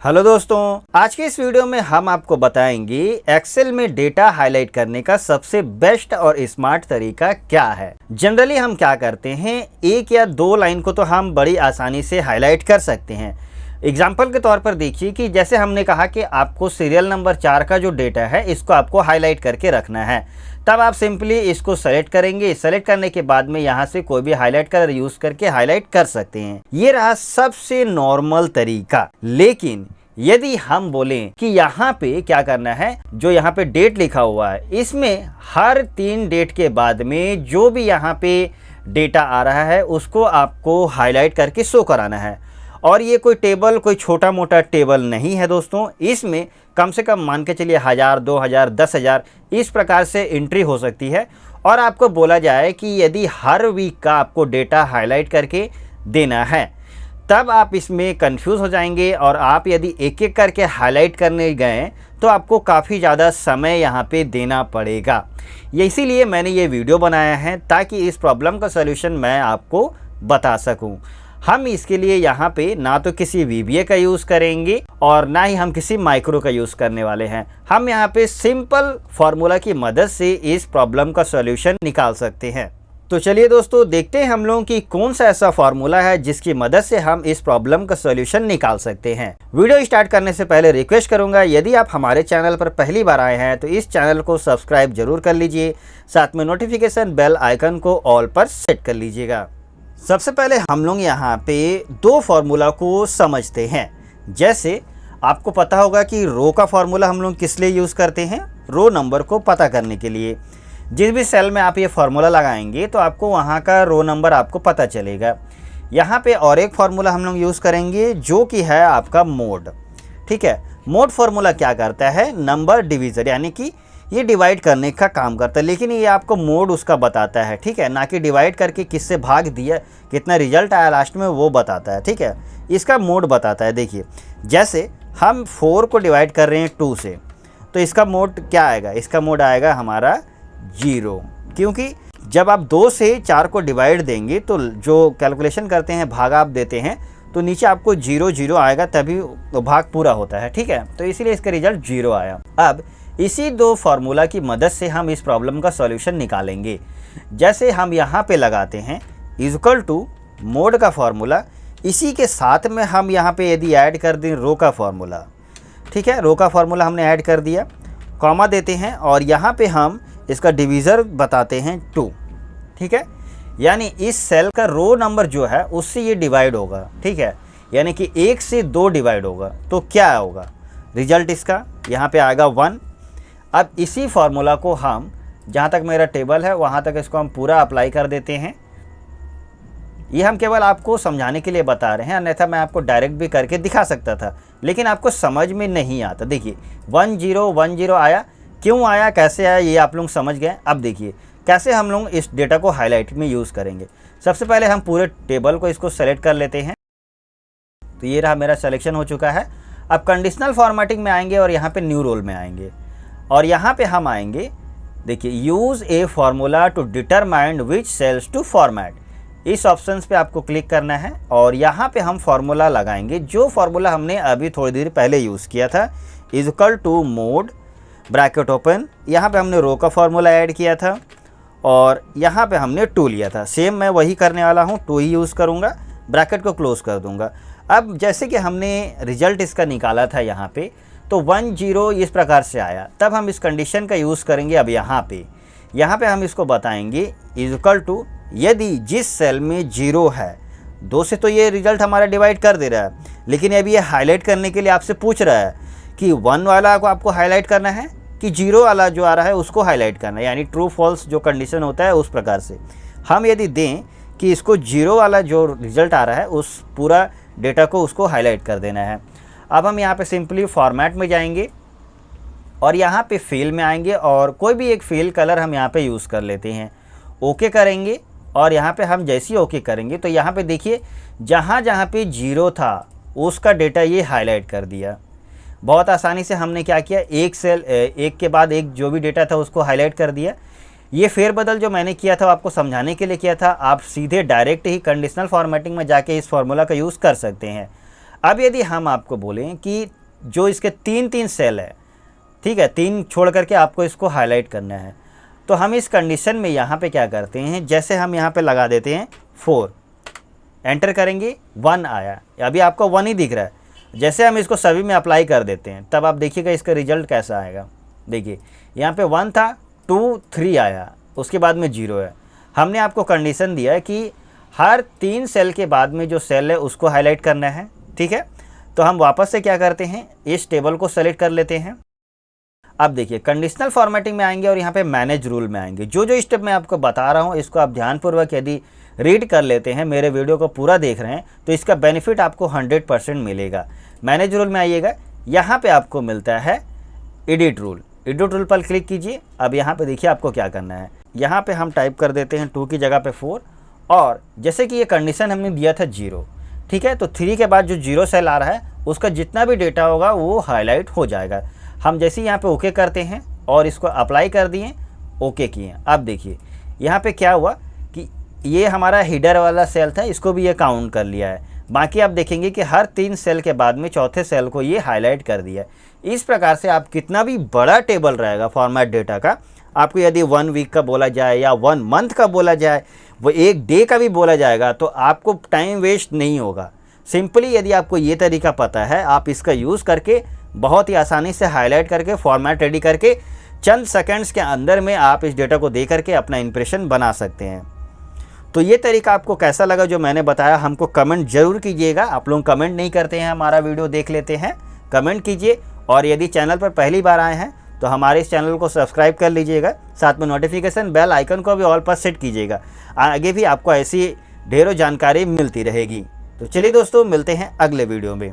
Hello दोस्तों, आज के इस वीडियो में हम आपको बताएंगे एक्सेल में डेटा हाईलाइट करने का सबसे बेस्ट और स्मार्ट तरीका क्या है। जनरली हम क्या करते हैं, एक या दो लाइन को तो हम बड़ी आसानी से हाईलाइट कर सकते हैं। एग्जाम्पल के तौर पर देखिए कि जैसे हमने कहा कि आपको सीरियल नंबर 4 का जो डेटा है इसको आपको हाईलाइट करके रखना है। तब आप सिंपली इसको सेलेक्ट करेंगे। सेलेक्ट करने के बाद में यहाँ से कोई भी हाईलाइट कलर यूज़ करके हाईलाइट कर सकते हैं। ये रहा सबसे नॉर्मल तरीका। लेकिन यदि हम बोलें कि यहाँ पे क्या करना है, जो यहाँ पे डेट लिखा हुआ है इसमें हर 3 डेट के बाद में जो भी यहाँ पे डेटा आ रहा है उसको आपको हाईलाइट करके शो कराना है। और ये कोई टेबल, कोई छोटा मोटा टेबल नहीं है दोस्तों। इसमें कम से कम मान के चलिए 1000, 2000, 10,000 इस प्रकार से एंट्री हो सकती है। और आपको बोला जाए कि यदि हर वीक का आपको डेटा हाईलाइट करके देना है, तब आप इसमें कंफ्यूज हो जाएंगे। और आप यदि एक एक करके हाईलाइट करने गए तो आपको काफ़ी ज़्यादा समय यहाँ पे देना पड़ेगा। ये इसीलिए मैंने ये वीडियो बनाया है ताकि इस प्रॉब्लम का सलूशन मैं आपको बता सकूं। हम इसके लिए यहाँ पे ना तो किसी VBA का यूज़ करेंगे और ना ही हम किसी माइक्रो का यूज़ करने वाले हैं। हम यहाँ पे सिंपल फार्मूला की मदद से इस प्रॉब्लम का सॉल्यूशन निकाल सकते हैं। तो चलिए दोस्तों, देखते हैं हम लोगों की कौन सा ऐसा फार्मूला है जिसकी मदद से हम इस प्रॉब्लम का सॉल्यूशन निकाल सकते हैं। वीडियो स्टार्ट करने से पहले रिक्वेस्ट करूंगा, यदि आप हमारे चैनल पर पहली बार आए हैं तो इस चैनल को सब्सक्राइब जरूर कर लीजिए। साथ में नोटिफिकेशन बेल आइकन को ऑल पर सेट कर लीजिएगा। सबसे पहले हम लोग यहाँ पे दो फार्मूला को समझते हैं। जैसे आपको पता होगा कि रो का फार्मूला हम लोग किस लिए यूज़ करते हैं, रो नंबर को पता करने के लिए। जिस भी सेल में आप ये फार्मूला लगाएंगे तो आपको वहाँ का रो नंबर आपको पता चलेगा। यहाँ पे और एक फार्मूला हम लोग यूज़ करेंगे जो कि है आपका मोड। ठीक है, मोड फार्मूला क्या करता है, नंबर डिवीज़र, यानी कि ये डिवाइड करने का काम करता है। लेकिन ये आपको मोड उसका बताता है, ठीक है, ना कि डिवाइड करके किससे भाग दिया, कितना रिजल्ट आया लास्ट में वो बताता है। ठीक है, इसका मोड बताता है। देखिए, जैसे हम 4 को डिवाइड कर रहे हैं 2 से, तो इसका मोड क्या आएगा, इसका मोड आएगा हमारा 0। क्योंकि जब आप 2 से 4 को डिवाइड देंगे तो जो कैलकुलेशन करते हैं, भाग आप देते हैं तो नीचे आपको 0 0 आएगा, तभी भाग पूरा होता है। ठीक है, तो इसीलिए इसका रिजल्ट 0 आया। अब इसी दो फार्मूला की मदद से हम इस प्रॉब्लम का सॉल्यूशन निकालेंगे। जैसे हम यहाँ पे लगाते हैं इक्वल टू मोड का फार्मूला, इसी के साथ में हम यहाँ पे यदि ऐड कर दें रो का फार्मूला। ठीक है, रो का फार्मूला हमने ऐड कर दिया, कॉमा देते हैं और यहाँ पे हम इसका डिवीज़र बताते हैं 2। ठीक है, यानी इस सेल का रो नंबर जो है उससे ये डिवाइड होगा। ठीक है, यानी कि 1 से 2 डिवाइड होगा तो क्या होगा रिजल्ट, इसका यहाँ पे आएगा 1। अब इसी फार्मूला को हम जहाँ तक मेरा टेबल है वहाँ तक इसको हम पूरा अप्लाई कर देते हैं। ये हम केवल आपको समझाने के लिए बता रहे हैं, अन्यथा मैं आपको डायरेक्ट भी करके दिखा सकता था, लेकिन आपको समझ में नहीं आता। देखिए 1 0 1 0 आया, क्यों आया, कैसे आया, ये आप लोग समझ गए। अब देखिए कैसे हम लोग इस डेटा को हाईलाइट में यूज़ करेंगे। सबसे पहले हम पूरे टेबल को इसको सेलेक्ट कर लेते हैं। तो ये रहा, मेरा सिलेक्शन हो चुका है। अब कंडीशनल फॉर्मेटिंग में आएंगे और यहाँ पे न्यू रोल में आएंगे और यहाँ पे हम आएंगे, देखिए use a formula to determine which cells to format. इस ऑप्शन पे आपको क्लिक करना है और यहाँ पे हम फार्मूला लगाएंगे जो फार्मूला हमने अभी थोड़ी देर पहले यूज़ किया था, equal to mode bracket open. यहाँ पे हमने रो का फार्मूला ऐड किया था और यहाँ पे हमने 2 लिया था। सेम मैं वही करने वाला हूँ, 2 ही यूज़ करूँगा, ब्रैकेट को क्लोज कर दूँगा। अब जैसे कि हमने रिजल्ट इसका निकाला था यहाँ पे, तो 1 0 इस प्रकार से आया। तब हम इस कंडीशन का यूज़ करेंगे। अब यहाँ पे हम इसको बताएंगे इक्वल टू, यदि जिस सेल में 0 है, 2 से तो ये रिजल्ट हमारा डिवाइड कर दे रहा है, लेकिन अभी ये हाईलाइट करने के लिए आपसे पूछ रहा है कि 1 वाला को आपको हाईलाइट करना है कि 0 वाला जो आ रहा है उसको हाईलाइट करना है, यानी ट्रू फॉल्स जो कंडीशन होता है उस प्रकार से। हम यदि दें कि इसको 0 वाला जो रिजल्ट आ रहा है उस पूरा डेटा को उसको हाईलाइट कर देना है। अब हम यहाँ पे सिंपली फॉर्मेट में जाएंगे और यहाँ पे फिल में आएंगे और कोई भी एक फिल कलर हम यहाँ पे यूज़ कर लेते हैं। ओके करेंगे और यहाँ पे हम जैसे ही ओके करेंगे तो यहाँ पे देखिए जहाँ जहाँ पे 0 था उसका डेटा ये हाईलाइट कर दिया। बहुत आसानी से हमने क्या किया, एक सेल एक के बाद एक जो भी डेटा था उसको हाईलाइट कर दिया। ये फेरबदल जो मैंने किया था आपको समझाने के लिए किया था, आप सीधे डायरेक्ट ही कंडीशनल फॉर्मेटिंग में जाके इस फार्मूला का यूज़ कर सकते हैं। अब यदि हम आपको बोलें कि जो इसके 3 सेल है, ठीक है, 3 छोड़ करके आपको इसको हाईलाइट करना है, तो हम इस कंडीशन में यहाँ पे क्या करते हैं, जैसे हम यहाँ पे लगा देते हैं 4, एंटर करेंगे 1 आया, अभी आपको 1 ही दिख रहा है। जैसे हम इसको सभी में अप्लाई कर देते हैं तब आप देखिएगा इसका रिजल्ट कैसा आएगा। देखिए यहाँ पे 1 था, 2, 3 आया, उसके बाद में 0 है। हमने आपको कंडीशन दिया है कि हर 3 सेल के बाद में जो सेल है उसको हाईलाइट करना है, ठीक है। तो हम वापस से क्या करते हैं, इस टेबल को सेलेक्ट कर लेते हैं। अब देखिए कंडीशनल फॉर्मेटिंग में आएंगे और यहाँ पे मैनेज रूल में आएंगे। जो जो स्टेप मैं आपको बता रहा हूँ इसको आप ध्यानपूर्वक यदि रीड कर लेते हैं, मेरे वीडियो को पूरा देख रहे हैं, तो इसका बेनिफिट आपको 100% मिलेगा। मैनेज रूल में आइएगा, यहाँ पे आपको मिलता है एडिट रूल। एडिट रूल पर क्लिक कीजिए। अब यहाँ पे देखिए आपको क्या करना है, यहाँ पे हम टाइप कर देते हैं 2 की जगह पे 4, और जैसे कि ये कंडीशन हमने दिया था 0, ठीक है, तो 3 के बाद जो 0 सेल आ रहा है उसका जितना भी डेटा होगा वो हाईलाइट हो जाएगा। हम जैसे यहाँ पे ओके करते हैं और इसको अप्लाई कर दिए, ओके किए। अब देखिए यहाँ पे क्या हुआ कि ये हमारा हीडर वाला सेल था, इसको भी ये काउंट कर लिया है। बाकी आप देखेंगे कि हर 3 सेल के बाद में चौथे सेल को ये हाईलाइट कर दिया है। इस प्रकार से आप कितना भी बड़ा टेबल रहेगा फॉर्मेट डेटा का, आपको यदि 1 वीक का बोला जाए या 1 मंथ का बोला जाए, वो 1 डे का भी बोला जाएगा, तो आपको टाइम वेस्ट नहीं होगा। सिंपली यदि आपको ये तरीका पता है, आप इसका यूज़ करके बहुत ही आसानी से हाईलाइट करके फॉर्मेट रेडी करके चंद सेकंड्स के अंदर में आप इस डेटा को दे करके अपना इंप्रेशन बना सकते हैं। तो ये तरीका आपको कैसा लगा जो मैंने बताया, हमको कमेंट जरूर कीजिएगा। आप लोग कमेंट नहीं करते हैं, हमारा वीडियो देख लेते हैं, कमेंट कीजिए। और यदि चैनल पर पहली बार आए हैं तो हमारे इस चैनल को सब्सक्राइब कर लीजिएगा, साथ में नोटिफिकेशन बेल आइकन को भी ऑल पर सेट कीजिएगा। आगे भी आपको ऐसी ढेरों जानकारी मिलती रहेगी। तो चलिए दोस्तों, मिलते हैं अगले वीडियो में।